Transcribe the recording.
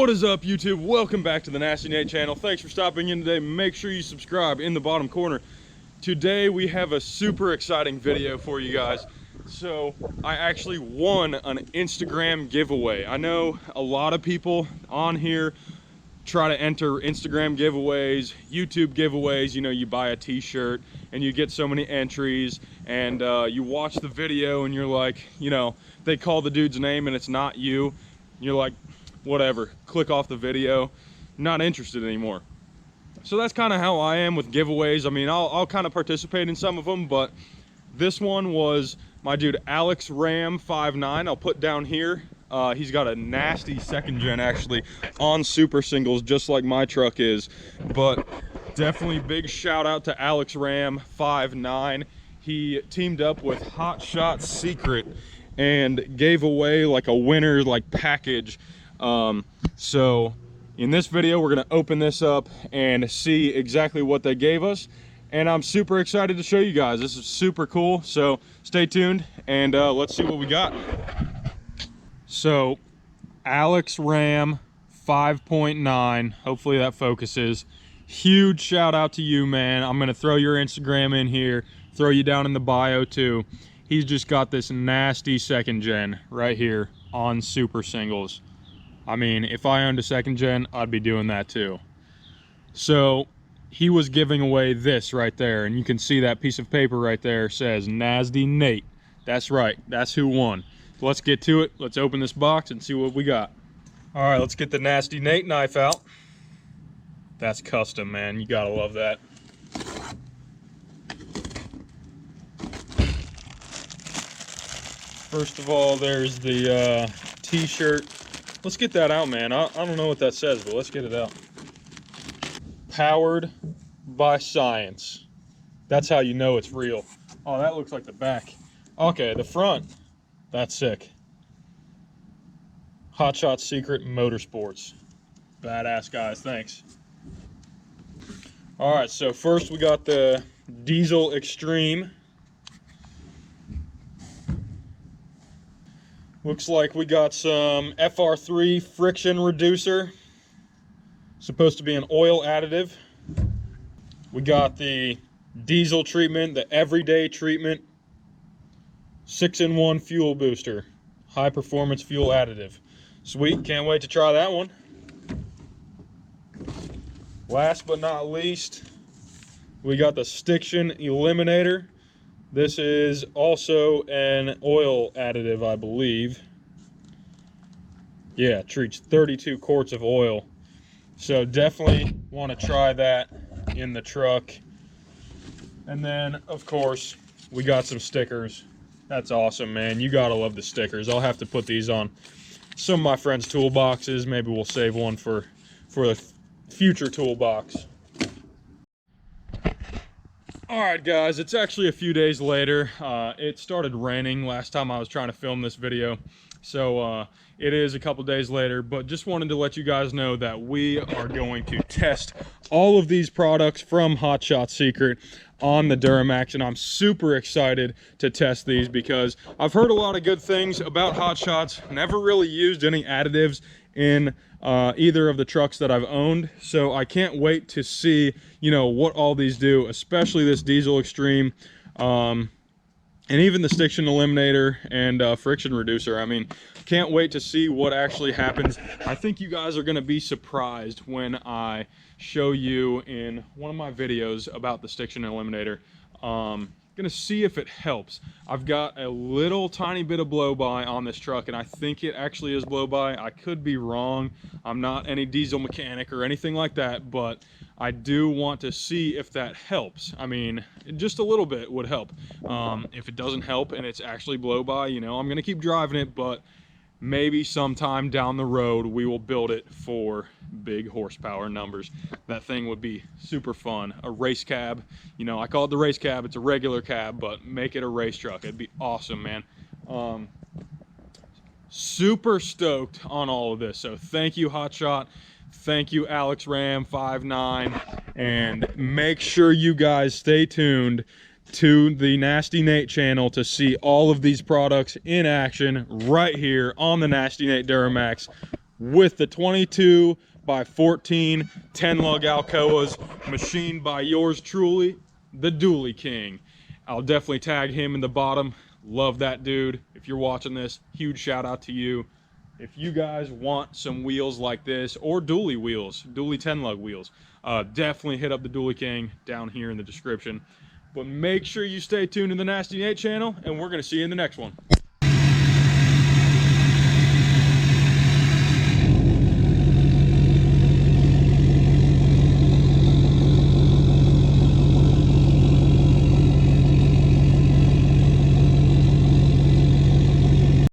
What is up, YouTube? Welcome back to the Nasty Nate channel. Thanks for stopping in today. Make sure you subscribe in the bottom corner. Today we have a super exciting video for you guys. So I actually won an Instagram giveaway. I know a lot of people on here try to enter Instagram giveaways, YouTube giveaways. You know, you buy a t-shirt and you get so many entries, and you watch the video and you're like, you know, they call the dude's name and it's not you. You're like, whatever, click off the video, not interested anymore. So that's kind of how I am with giveaways. I mean, I'll kind of participate in some of them, but this one was my dude Alex Ram 59. I'll put down here. He's got a nasty second gen actually on super singles, just like my truck is. But definitely big shout out to Alex Ram 59. He teamed up with hotshotssecret and gave away like a winner package. So in this video we're gonna open this up and see exactly what they gave us, and I'm super excited to show you guys. This is super cool, so stay tuned and let's see what we got. So Alex Ram 5.9, hopefully that focuses. Huge shout out to you, man. I'm gonna throw your Instagram in here, throw you down in the bio too. He's just got this nasty second gen right here on super singles. I mean, if I owned a second gen, I'd be doing that too. So he was giving away this right there, and you can see that piece of paper right there says Nasty Nate. That's right, that's who won. So let's get to it. Let's open this box and see what we got. All right, let's get the Nasty Nate knife out. That's custom, man. You gotta love that. First of all, there's the t-shirt. Let's get that out, man. I don't know what that says, but let's get it out. Powered by science. That's how you know it's real. Oh, that looks like the back. Okay, the front. That's sick. hotshotssecret Motorsports. Badass, guys. Thanks. All right, so first we got the Diesel Extreme. Looks like we got some FR3 friction reducer. Supposed to be an oil additive. We got the diesel treatment, the everyday treatment. 6-in-1 fuel booster. High performance fuel additive. Sweet, can't wait to try that one. Last but not least, we got the Stiction Eliminator. This is also an oil additive, I believe. Yeah, it treats 32 quarts of oil. So definitely want to try that in the truck. And then, of course, we got some stickers. That's awesome, man. You gotta love the stickers. I'll have to put these on some of my friends' toolboxes. Maybe we'll save one for the future toolbox. Alright guys, it's actually a few days later. It started raining last time I was trying to film this video. So it is a couple days later, but just wanted to let you guys know that we are going to test all of these products from hotshotssecret on the Duramax, and I'm super excited to test these because I've heard a lot of good things about Hotshots. Never really used any additives in either of the trucks that I've owned, so I can't wait to see, you know, what all these do, especially this Diesel Extreme, and even the Stiction Eliminator and friction reducer. I mean, can't wait to see what actually happens. I think you guys are going to be surprised when I show you in one of my videos about the Stiction Eliminator. Gonna see if it helps. I've got a little tiny bit of blow-by on this truck, and I think it actually is blow-by. I could be wrong. I'm not any diesel mechanic or anything like that, but I do want to see if that helps. I mean, just a little bit would help. If it doesn't help and it's actually blow-by, you know, I'm gonna keep driving it, but maybe sometime down the road we will build it for big horsepower numbers. That thing would be super fun. A race cab, you know, I call it the race cab. It's a regular cab, but make it a race truck. It'd be awesome, man. Super stoked on all of this. So thank you, Hotshot. Thank you, Alex Ram 59, and make sure you guys stay tuned to the Nasty Nate channel to see all of these products in action right here on the Nasty Nate Duramax. with the 22 by 14 10 lug Alcoas, machined by yours truly, the Dually King. I'll definitely tag him in the bottom. Love that dude. If you're watching this, huge shout out to you. If you guys want some wheels like this, or dually wheels, dually 10 lug wheels, definitely hit up the Dually King down here in the description. But make sure you stay tuned to the Nasty Nate channel, and we're gonna see you in the next one.